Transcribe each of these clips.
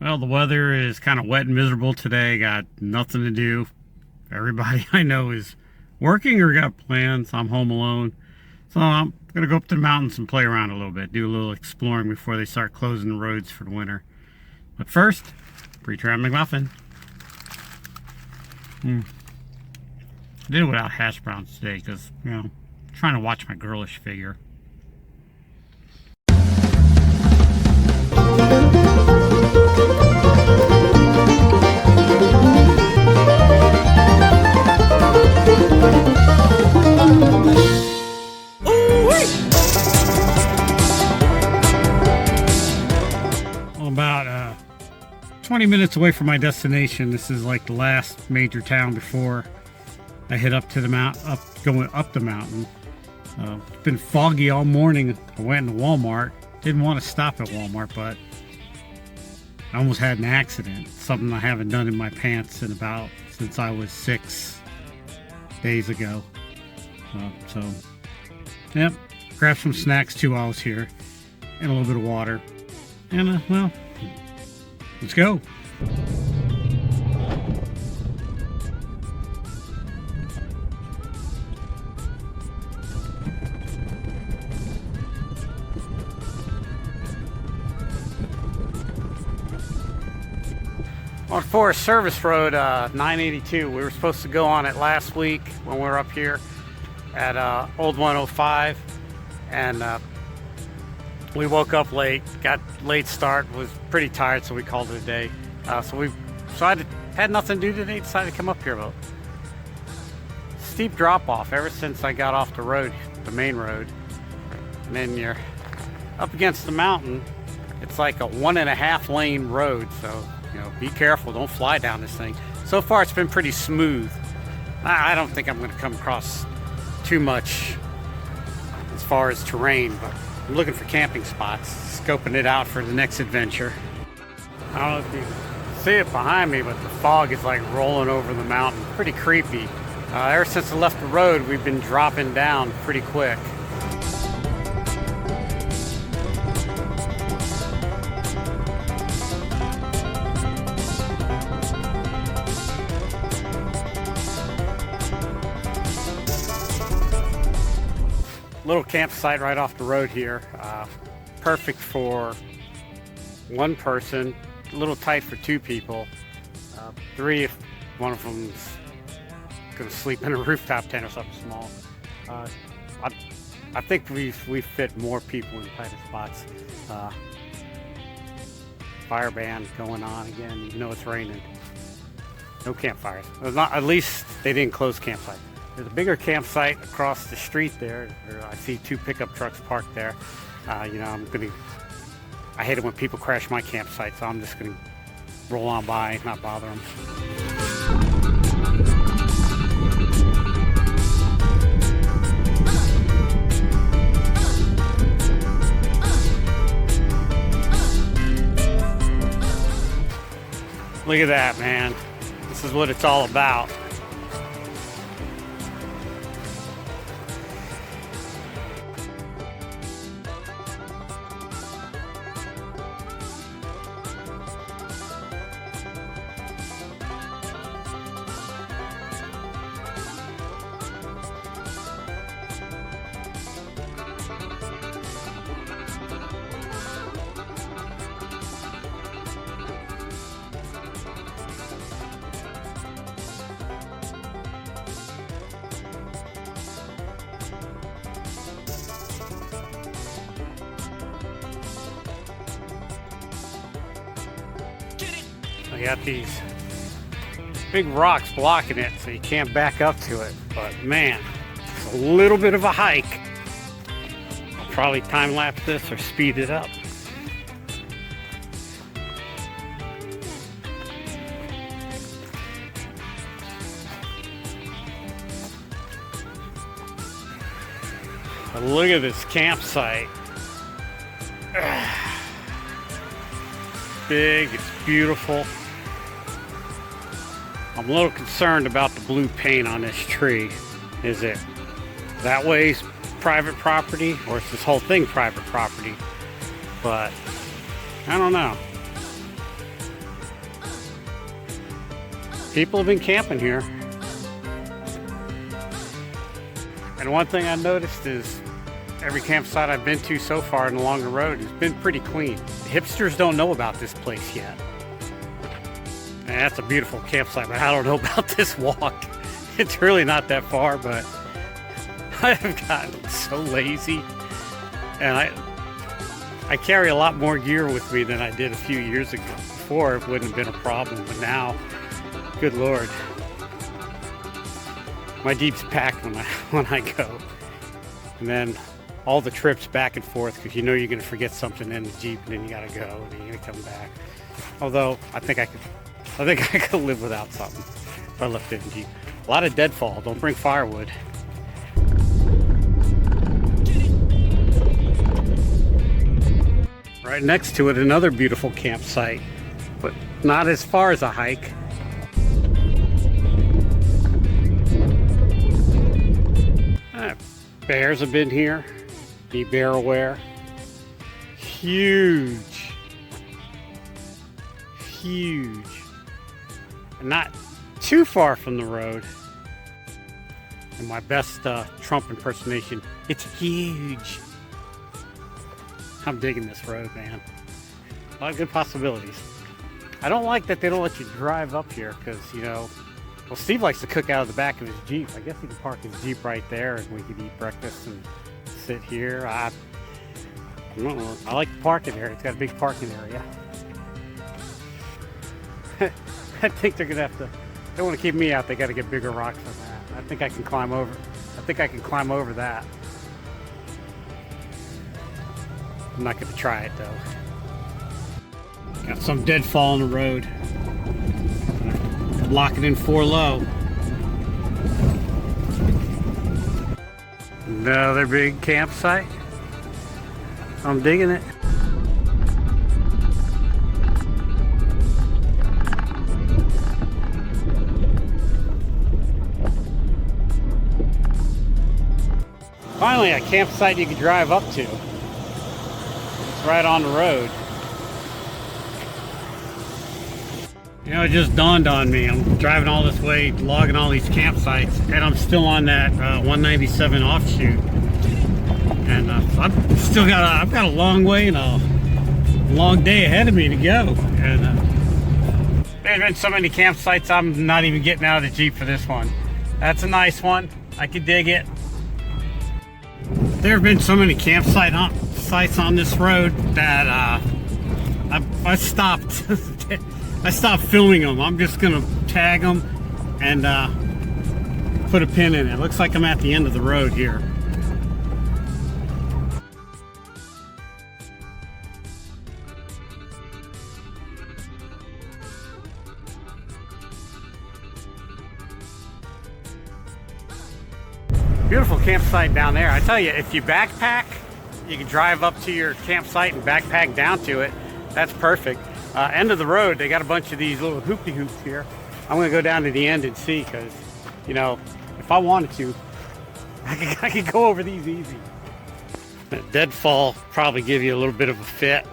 Well, the weather is kind of wet and miserable today. Got nothing to do. Everybody I know is working or got plans. I'm home alone. So I'm going to go up to the mountains and play around a little bit. Do a little exploring before they start closing the roads for the winter. But first, pre-trap McMuffin. I did it without hash browns today because, you know, I'm trying to watch my girlish figure. About 20 minutes away from my destination. This is like the last major town before I head up to the going up the mountain. It's been foggy all morning. I went into Walmart. Didn't want to stop at Walmart, but I almost had an accident. Something I haven't done in my pants since I was 6 days ago. So, yep. Grabbed some snacks too while I was here, and a little bit of water. And well, let's go. On Forest Service Road 982, we were supposed to go on it last week when we were up here at Old 105, and we woke up late, got late start, was pretty tired, so we called it a day. So I had nothing to do today, decided to come up here. But steep drop off ever since I got off the road, the main road. And then you're up against the mountain. It's like a 1.5 lane road, so you know, be careful, don't fly down this thing. So far it's been pretty smooth. I don't think I'm gonna come across too much as far as terrain, but I'm looking for camping spots, scoping it out for the next adventure. I don't know if you can see it behind me, but the fog is like rolling over the mountain. Pretty creepy. Ever since I left the road, we've been dropping down pretty quick. Little campsite right off the road here. Perfect for one person, a little tight for 2 people, 3 if one of them's gonna sleep in a rooftop tent or something small. I think we fit more people in tighter spots. Fire ban going on again, even though it's raining. No campfires. At least they didn't close campsite. There's a bigger campsite across the street there. I see 2 pickup trucks parked there. You know, I hate it when people crash my campsite, so I'm just gonna roll on by, not bother them. Look at that, man. This is what it's all about. I got these big rocks blocking it, so you can't back up to it. But man, it's a little bit of a hike. I'll probably time lapse this or speed it up. But look at this campsite. Big, it's beautiful. I'm a little concerned about the blue paint on this tree. Is it that way private property, or is this whole thing private property? But I don't know. People have been camping here. And one thing I noticed is every campsite I've been to so far and along the road has been pretty clean. The hipsters don't know about this place yet. And that's a beautiful campsite, but I don't know about this walk. It's really not that far, but I have gotten so lazy. And I carry a lot more gear with me than I did a few years ago. Before, it wouldn't have been a problem, but now, good Lord. My Jeep's packed when I go. And then all the trips back and forth, because you know you're going to forget something in the Jeep, and then you got to go, and then you're going to come back. Although, I think I could live without something if I left it in the Jeep. A lot of deadfall. Don't bring firewood. Right next to it, another beautiful campsite, but not as far as a hike. Bears have been here. Be bear aware. Huge. Huge. And not too far from the road. And my best Trump impersonation, it's huge. I'm digging this road, man. A lot of good possibilities. I don't like that they don't let you drive up here because, you know, well, Steve likes to cook out of the back of his Jeep. I guess he can park his Jeep right there and we could eat breakfast and sit here. I don't know. I like the parking area. It's got a big parking area. I think they're going to have to, they want to keep me out. They got to get bigger rocks than that. I think I can climb over. I think I can climb over that. I'm not going to try it though. Got some deadfall on the road. Lock it in 4 low. Another big campsite. I'm digging it. Finally, a campsite you can drive up to. It's right on the road. You know, it just dawned on me. I'm driving all this way, logging all these campsites, and I'm still on that 197 offshoot. And I've got a long way and a long day ahead of me to go. And there's been so many campsites, I'm not even getting out of the Jeep for this one. That's a nice one. I could dig it. There have been so many sites on this road that I stopped. I stopped filming them. I'm just gonna tag them and put a pin in it. Looks like I'm at the end of the road here. Beautiful campsite down there. I tell you, if you backpack, you can drive up to your campsite and backpack down to it. That's perfect. End of the road, they got a bunch of these little hoopty hoops here. I'm gonna go down to the end and see, because, you know, if I wanted to, I could go over these easy. Deadfall probably give you a little bit of a fit.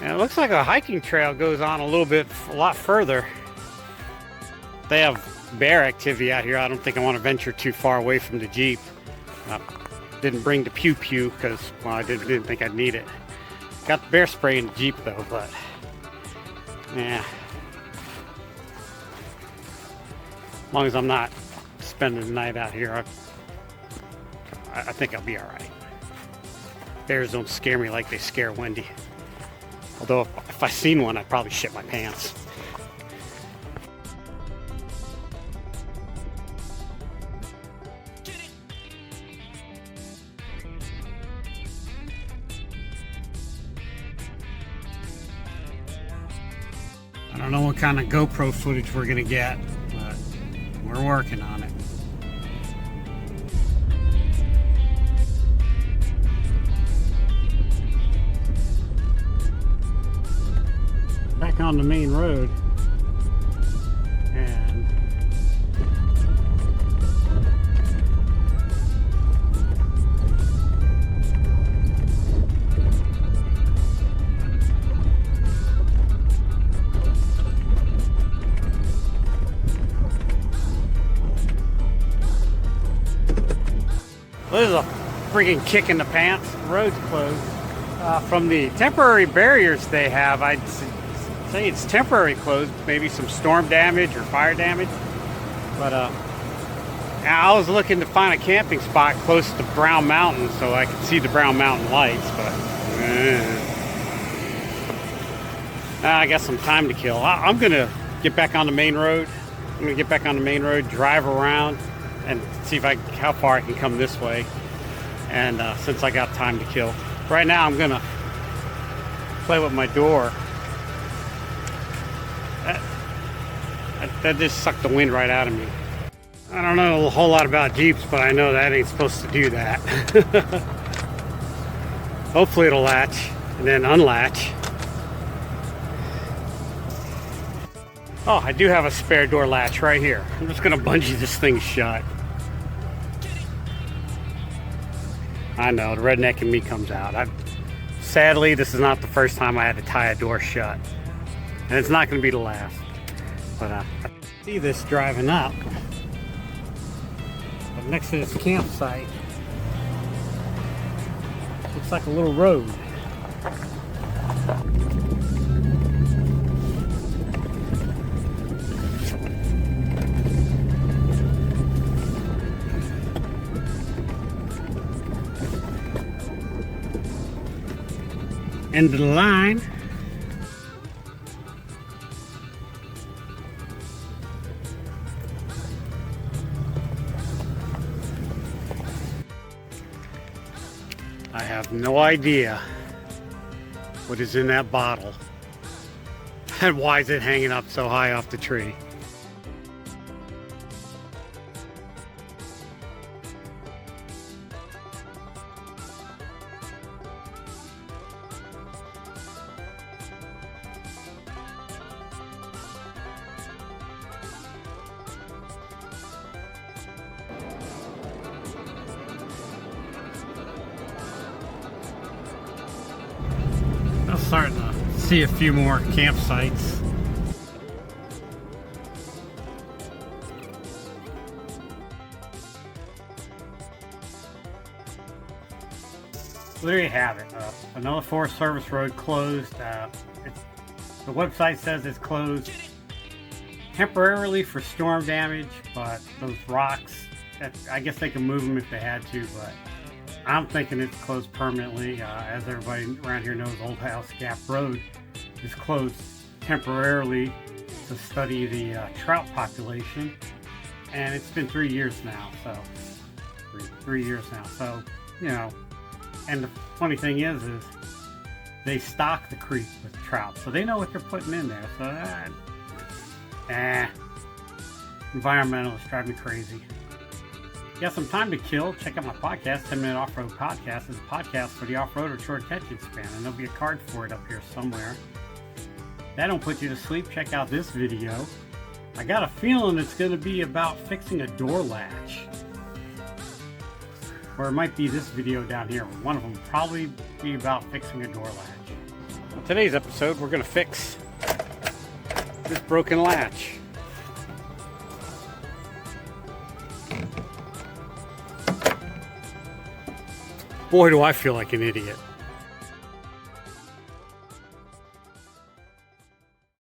And it looks like a hiking trail goes on a lot further. They have bear activity out here. I don't think I want to venture too far away from the Jeep. Didn't bring the pew pew because, well, I didn't think I'd need it. Got the bear spray in the Jeep though, but yeah. As long as I'm not spending the night out here, I think I'll be all right. Bears don't scare me like they scare Wendy. Although if I seen one, I'd probably shit my pants. I don't know what kind of GoPro footage we're gonna get, but we're working on it. Back on the main road, and Well, this is a freaking kick in the pants. The road's closed. From the temporary barriers they have, I'd say it's temporary closed. Maybe some storm damage or fire damage. But I was looking to find a camping spot close to Brown Mountain so I could see the Brown Mountain lights, but I got some time to kill. I'm gonna get back on the main road. I'm gonna get back on the main road, drive around, and see if how far I can come this way. And since I got time to kill, right now I'm gonna play with my door. That just sucked the wind right out of me. I don't know a whole lot about Jeeps, but I know that ain't supposed to do that. Hopefully it'll latch and then unlatch. Oh, I do have a spare door latch right here. I'm just gonna bungee this thing shut. I know, the redneck in me comes out. Sadly, this is not the first time I had to tie a door shut. And it's not gonna be the last. But I see this driving up. But next to this campsite, looks like a little road. End of the line. I have no idea what is in that bottle and why is it hanging up so high off the tree. I'm starting to see a few more campsites. Well, there you have it. Another Forest Service road closed. The website says it's closed temporarily for storm damage, but those rocks, I guess they can move them if they had to, but I'm thinking it's closed permanently. As everybody around here knows, Old House Gap Road is closed temporarily to study the trout population, and it's been 3 years now. So, 3 years now. So, you know, and the funny thing is they stock the creek with trout, so they know what they're putting in there. So, environmentalists drive me crazy. You got some time to kill, check out my podcast, 10-Minute Off-Road Podcast. It's a podcast for the off-road or short attention span, and there'll be a card for it up here somewhere. That don't put you to sleep, check out this video. I got a feeling it's going to be about fixing a door latch. Or it might be this video down here. One of them will probably be about fixing a door latch. On today's episode, we're going to fix this broken latch. Boy, do I feel like an idiot.